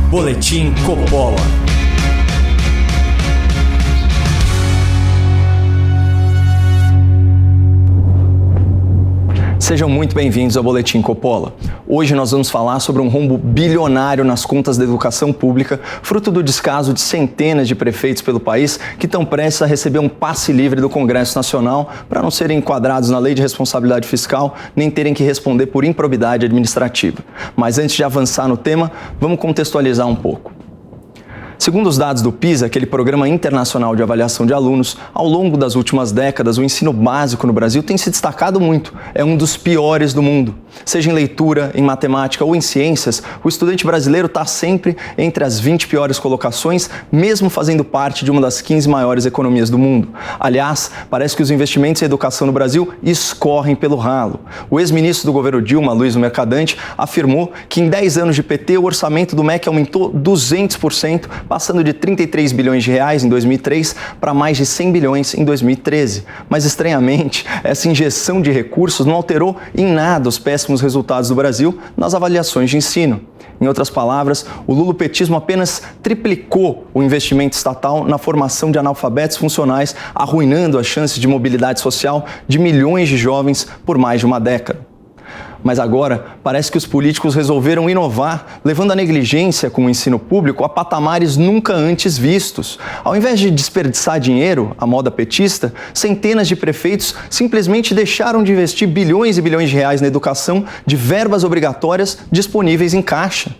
Boletim Coppola. Sejam muito bem-vindos ao Boletim Coppola. Hoje nós vamos falar sobre um rombo bilionário nas contas da educação pública, fruto do descaso de centenas de prefeitos pelo país que estão prestes a receber um passe livre do Congresso Nacional para não serem enquadrados na Lei de Responsabilidade Fiscal, nem terem que responder por improbidade administrativa. Mas antes de avançar no tema, vamos contextualizar um pouco. Segundo os dados do PISA, aquele programa internacional de avaliação de alunos, ao longo das últimas décadas, o ensino básico no Brasil tem se destacado muito. É um dos piores do mundo. Seja em leitura, em matemática ou em ciências, o estudante brasileiro está sempre entre as 20 piores colocações, mesmo fazendo parte de uma das 15 maiores economias do mundo. Aliás, parece que os investimentos em educação no Brasil escorrem pelo ralo. O ex-ministro do governo Dilma, Luiz Mercadante, afirmou que em 10 anos de PT o orçamento do MEC aumentou 200%, passando de 33 bilhões de reais em 2003 para mais de 100 bilhões em 2013. Mas, estranhamente, essa injeção de recursos não alterou em nada os péssimos resultados do Brasil nas avaliações de ensino. Em outras palavras, o lulopetismo apenas triplicou o investimento estatal na formação de analfabetos funcionais, arruinando as chances de mobilidade social de milhões de jovens por mais de uma década. Mas agora, parece que os políticos resolveram inovar, levando a negligência com o ensino público a patamares nunca antes vistos. Ao invés de desperdiçar dinheiro, à moda petista, centenas de prefeitos simplesmente deixaram de investir bilhões e bilhões de reais na educação de verbas obrigatórias disponíveis em caixa.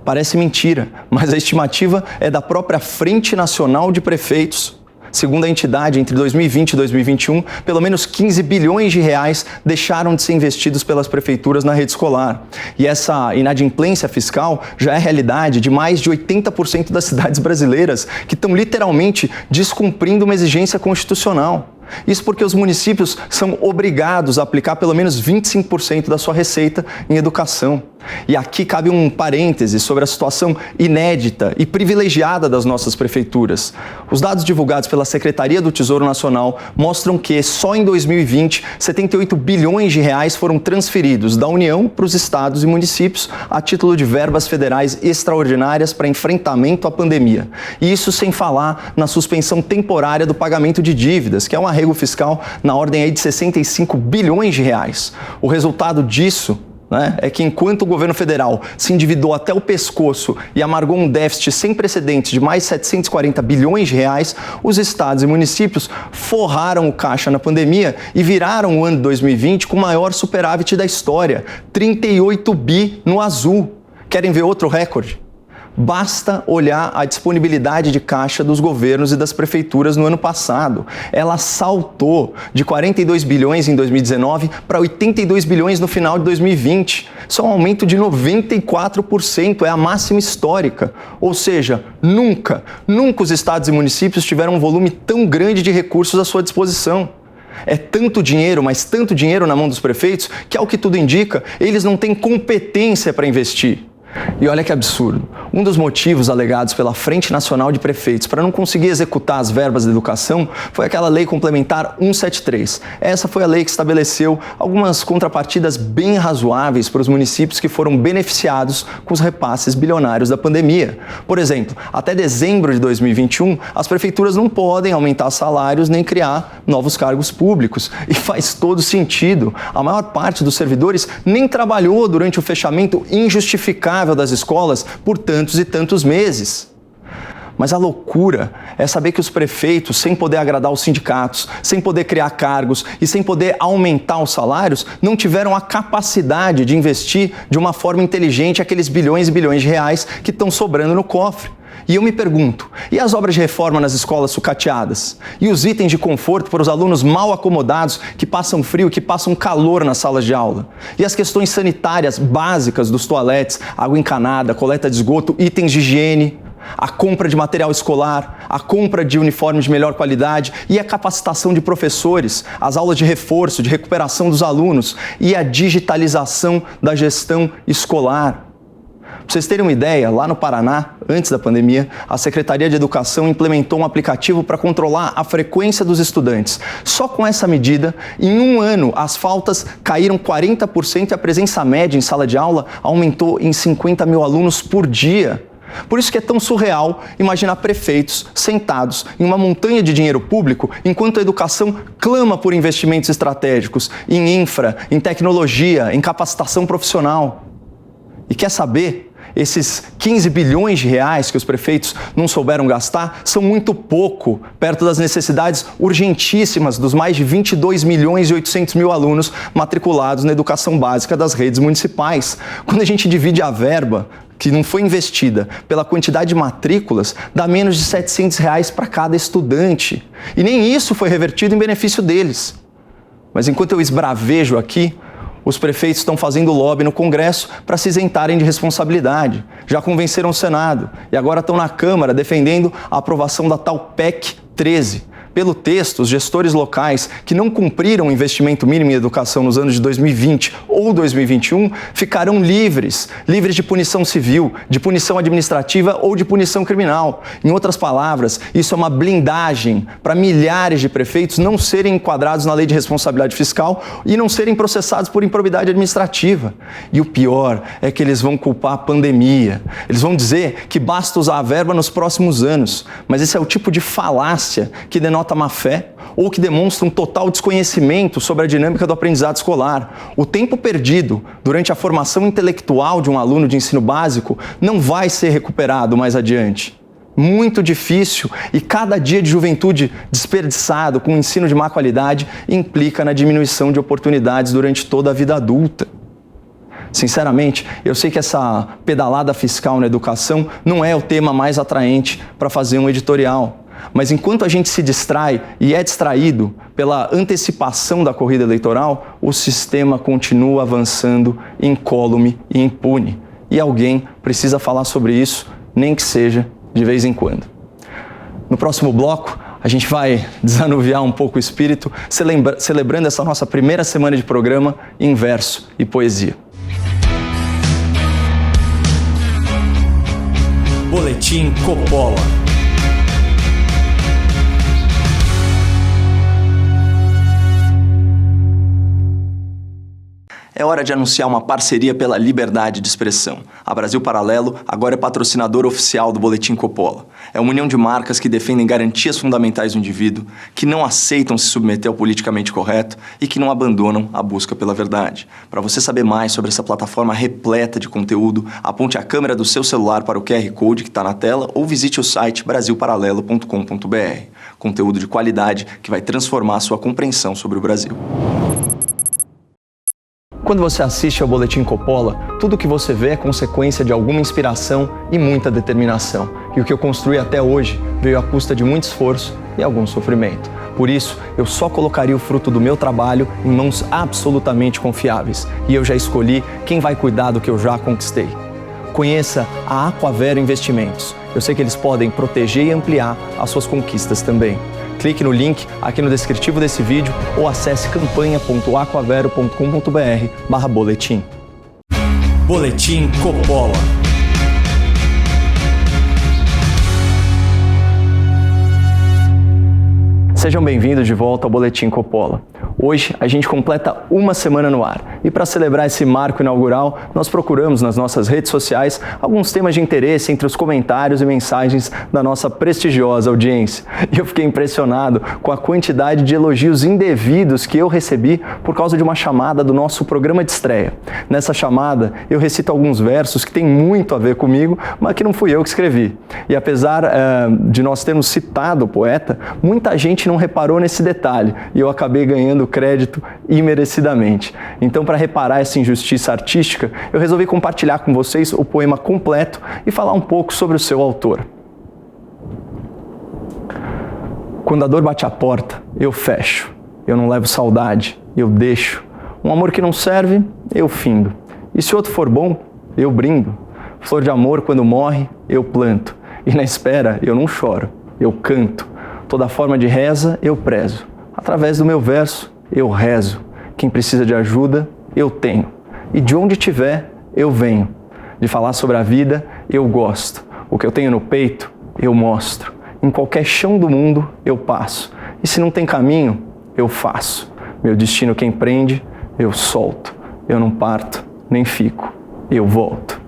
Parece mentira, mas a estimativa é da própria Frente Nacional de Prefeitos. Segundo a entidade, entre 2020 e 2021, pelo menos 15 bilhões de reais deixaram de ser investidos pelas prefeituras na rede escolar. E essa inadimplência fiscal já é realidade de mais de 80% das cidades brasileiras, que estão literalmente descumprindo uma exigência constitucional. Isso porque os municípios são obrigados a aplicar pelo menos 25% da sua receita em educação. E aqui cabe um parêntese sobre a situação inédita e privilegiada das nossas prefeituras. Os dados divulgados pela Secretaria do Tesouro Nacional mostram que só em 2020, 78 bilhões de reais foram transferidos da União para os estados e municípios a título de verbas federais extraordinárias para enfrentamento à pandemia. E isso sem falar na suspensão temporária do pagamento de dívidas, que é um arrego fiscal na ordem aí de 65 bilhões de reais. O resultado disso é que enquanto o governo federal se endividou até o pescoço e amargou um déficit sem precedentes de mais 740 bilhões de reais, os estados e municípios forraram o caixa na pandemia e viraram o ano de 2020 com o maior superávit da história, 38 bi no azul. Querem ver outro recorde? Basta olhar a disponibilidade de caixa dos governos e das prefeituras no ano passado. Ela saltou de 42 bilhões em 2019 para 82 bilhões no final de 2020. Isso é um aumento de 94%, é a máxima histórica. Ou seja, nunca os estados e municípios tiveram um volume tão grande de recursos à sua disposição. É tanto dinheiro, mas tanto dinheiro na mão dos prefeitos que, ao que tudo indica, eles não têm competência para investir. E olha que absurdo. Um dos motivos alegados pela Frente Nacional de Prefeitos para não conseguir executar as verbas da educação foi aquela Lei Complementar 173. Essa foi a lei que estabeleceu algumas contrapartidas bem razoáveis para os municípios que foram beneficiados com os repasses bilionários da pandemia. Por exemplo, até dezembro de 2021, as prefeituras não podem aumentar salários nem criar novos cargos públicos. E faz todo sentido. A maior parte dos servidores nem trabalhou durante o fechamento injustificável das escolas por tantos e tantos meses. Mas a loucura é saber que os prefeitos, sem poder agradar os sindicatos, sem poder criar cargos e sem poder aumentar os salários, não tiveram a capacidade de investir de uma forma inteligente aqueles bilhões e bilhões de reais que estão sobrando no cofre. E eu me pergunto, e as obras de reforma nas escolas sucateadas? E os itens de conforto para os alunos mal acomodados que passam frio, que passam calor nas salas de aula? E as questões sanitárias básicas dos toaletes, água encanada, coleta de esgoto, itens de higiene? A compra de material escolar, a compra de uniformes de melhor qualidade e a capacitação de professores, as aulas de reforço, de recuperação dos alunos e a digitalização da gestão escolar. Para vocês terem uma ideia, lá no Paraná, antes da pandemia, a Secretaria de Educação implementou um aplicativo para controlar a frequência dos estudantes. Só com essa medida, em um ano, as faltas caíram 40% e a presença média em sala de aula aumentou em 50 mil alunos por dia. Por isso que é tão surreal imaginar prefeitos sentados em uma montanha de dinheiro público enquanto a educação clama por investimentos estratégicos em infra, em tecnologia, em capacitação profissional. E quer saber? Esses 15 bilhões de reais que os prefeitos não souberam gastar são muito pouco perto das necessidades urgentíssimas dos mais de 22 milhões e 800 mil alunos matriculados na educação básica das redes municipais. Quando a gente divide a verba que não foi investida pela quantidade de matrículas, dá menos de R$ 700 reais para cada estudante. E nem isso foi revertido em benefício deles. Mas enquanto eu esbravejo aqui, os prefeitos estão fazendo lobby no Congresso para se isentarem de responsabilidade. Já convenceram o Senado e agora estão na Câmara defendendo a aprovação da tal PEC 13. Pelo texto, os gestores locais que não cumpriram o investimento mínimo em educação nos anos de 2020 ou 2021 ficarão livres de punição civil, de punição administrativa ou de punição criminal. Em outras palavras, isso é uma blindagem para milhares de prefeitos não serem enquadrados na lei de responsabilidade fiscal e não serem processados por improbidade administrativa. E o pior é que eles vão culpar a pandemia. Eles vão dizer que basta usar a verba nos próximos anos. Mas esse é o tipo de falácia que denota má fé ou que demonstra um total desconhecimento sobre a dinâmica do aprendizado escolar. O tempo perdido durante a formação intelectual de um aluno de ensino básico não vai ser recuperado mais adiante. Muito difícil, e cada dia de juventude desperdiçado com ensino de má qualidade implica na diminuição de oportunidades durante toda a vida adulta. Sinceramente, eu sei que essa pedalada fiscal na educação não é o tema mais atraente para fazer um editorial. Mas enquanto a gente se distrai e é distraído pela antecipação da corrida eleitoral, o sistema continua avançando incólume e impune. E alguém precisa falar sobre isso, nem que seja de vez em quando. No próximo bloco, a gente vai desanuviar um pouco o espírito, celebrando essa nossa primeira semana de programa em verso e poesia. Boletim Coppola. É hora de anunciar uma parceria pela liberdade de expressão. A Brasil Paralelo agora é patrocinador oficial do Boletim Coppola. É uma união de marcas que defendem garantias fundamentais do indivíduo, que não aceitam se submeter ao politicamente correto e que não abandonam a busca pela verdade. Para você saber mais sobre essa plataforma repleta de conteúdo, aponte a câmera do seu celular para o QR Code que está na tela ou visite o site brasilparalelo.com.br. Conteúdo de qualidade que vai transformar a sua compreensão sobre o Brasil. Quando você assiste ao Boletim Coppola, tudo o que você vê é consequência de alguma inspiração e muita determinação. E o que eu construí até hoje veio à custa de muito esforço e algum sofrimento. Por isso, eu só colocaria o fruto do meu trabalho em mãos absolutamente confiáveis. E eu já escolhi quem vai cuidar do que eu já conquistei. Conheça a Aquavero Investimentos. Eu sei que eles podem proteger e ampliar as suas conquistas também. Clique no link aqui no descritivo desse vídeo ou acesse campanha.aquavero.com.br/boletim. Boletim Coppola. Sejam bem-vindos de volta ao Boletim Coppola. Hoje a gente completa uma semana no ar e para celebrar esse marco inaugural, nós procuramos nas nossas redes sociais alguns temas de interesse entre os comentários e mensagens da nossa prestigiosa audiência. E eu fiquei impressionado com a quantidade de elogios indevidos que eu recebi por causa de uma chamada do nosso programa de estreia. Nessa chamada, eu recito alguns versos que têm muito a ver comigo, mas que não fui eu que escrevi. E apesar de nós termos citado o poeta, muita gente não reparou nesse detalhe e eu acabei ganhando crédito imerecidamente. Então, para reparar essa injustiça artística, eu resolvi compartilhar com vocês o poema completo e falar um pouco sobre o seu autor. Quando a dor bate à porta, eu fecho. Eu não levo saudade, eu deixo. Um amor que não serve, eu findo. E se outro for bom, eu brindo. Flor de amor, quando morre, eu planto. E na espera, eu não choro, eu canto. Toda forma de reza, eu prezo. Através do meu verso, eu rezo. Quem precisa de ajuda, eu tenho. E de onde tiver, eu venho. De falar sobre a vida, eu gosto. O que eu tenho no peito, eu mostro. Em qualquer chão do mundo, eu passo. E se não tem caminho, eu faço. Meu destino quem prende, eu solto. Eu não parto, nem fico. Eu volto.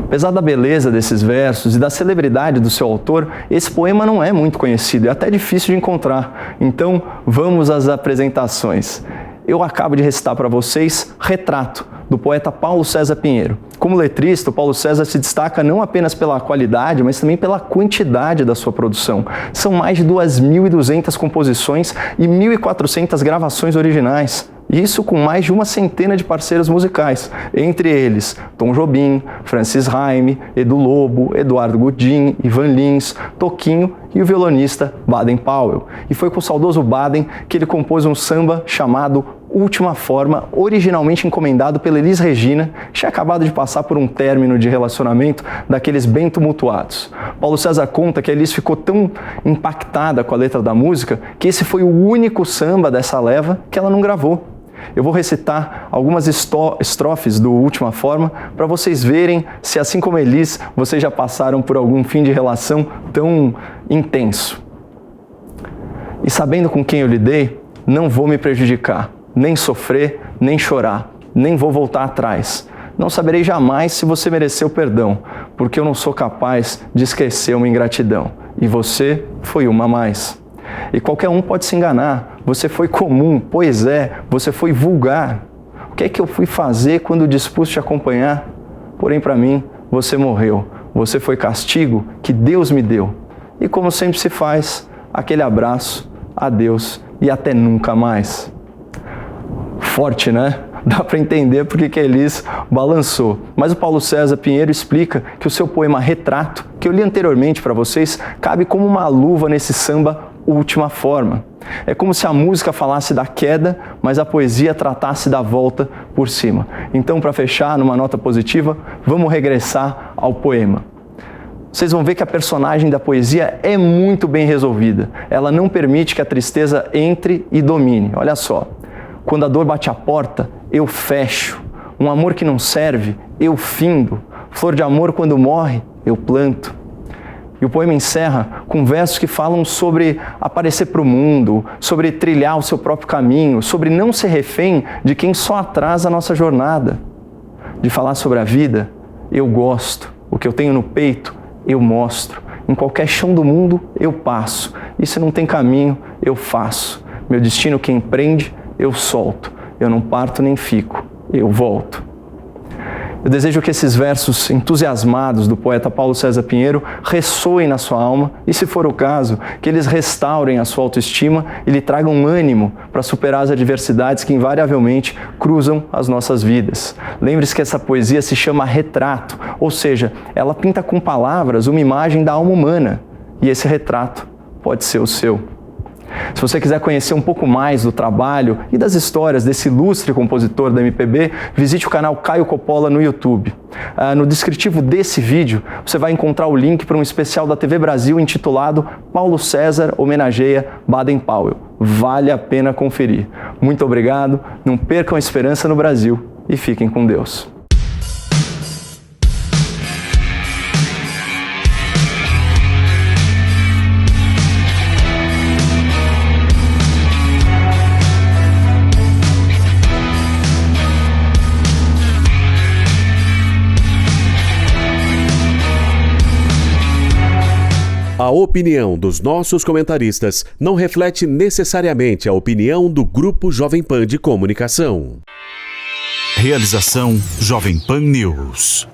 Apesar da beleza desses versos e da celebridade do seu autor, esse poema não é muito conhecido, é até difícil de encontrar. Então, vamos às apresentações. Eu acabo de recitar para vocês Retrato, do poeta Paulo César Pinheiro. Como letrista, o Paulo César se destaca não apenas pela qualidade, mas também pela quantidade da sua produção. São mais de 2.200 composições e 1.400 gravações originais. Isso com mais de uma centena de parceiros musicais, entre eles Tom Jobim, Francis Raime, Edu Lobo, Eduardo Godin, Ivan Lins, Toquinho e o violonista Baden Powell. E foi com o saudoso Baden que ele compôs um samba chamado Última Forma, originalmente encomendado pela Elis Regina, que tinha acabado de passar por um término de relacionamento daqueles bem tumultuados. Paulo César conta que a Elis ficou tão impactada com a letra da música que esse foi o único samba dessa leva que ela não gravou. Eu vou recitar algumas estrofes do Última Forma para vocês verem se, assim como Elis, vocês já passaram por algum fim de relação tão intenso. E sabendo com quem eu lidei, não vou me prejudicar, nem sofrer, nem chorar, nem vou voltar atrás. Não saberei jamais se você mereceu perdão, porque eu não sou capaz de esquecer uma ingratidão. E você foi uma a mais. E qualquer um pode se enganar. Você foi comum, pois é, você foi vulgar. O que é que eu fui fazer quando dispus te acompanhar? Porém, para mim, você morreu. Você foi castigo que Deus me deu. E como sempre se faz, aquele abraço, adeus e até nunca mais. Forte, né? Dá para entender porque que a Elis balançou. Mas o Paulo César Pinheiro explica que o seu poema Retrato, que eu li anteriormente para vocês, cabe como uma luva nesse samba Última Forma. É como se a música falasse da queda, mas a poesia tratasse da volta por cima. Então, para fechar numa nota positiva, vamos regressar ao poema. Vocês vão ver que a personagem da poesia é muito bem resolvida. Ela não permite que a tristeza entre e domine. Olha só. Quando a dor bate a porta, eu fecho. Um amor que não serve, eu findo. Flor de amor quando morre, eu planto. E o poema encerra com versos que falam sobre aparecer para o mundo, sobre trilhar o seu próprio caminho, sobre não ser refém de quem só atrasa a nossa jornada. De falar sobre a vida, eu gosto. O que eu tenho no peito, eu mostro. Em qualquer chão do mundo, eu passo. E se não tem caminho, eu faço. Meu destino quem prende, eu solto. Eu não parto nem fico, eu volto. Eu desejo que esses versos entusiasmados do poeta Paulo César Pinheiro ressoem na sua alma e, se for o caso, que eles restaurem a sua autoestima e lhe tragam ânimo para superar as adversidades que invariavelmente cruzam as nossas vidas. Lembre-se que essa poesia se chama Retrato, ou seja, ela pinta com palavras uma imagem da alma humana e esse retrato pode ser o seu. Se você quiser conhecer um pouco mais do trabalho e das histórias desse ilustre compositor da MPB, visite o canal Caio Coppola no YouTube. No descritivo desse vídeo, você vai encontrar o link para um especial da TV Brasil intitulado Paulo César homenageia Baden Powell. Vale a pena conferir. Muito obrigado, não percam a esperança no Brasil e fiquem com Deus. A opinião dos nossos comentaristas não reflete necessariamente a opinião do Grupo Jovem Pan de Comunicação. Realização Jovem Pan News.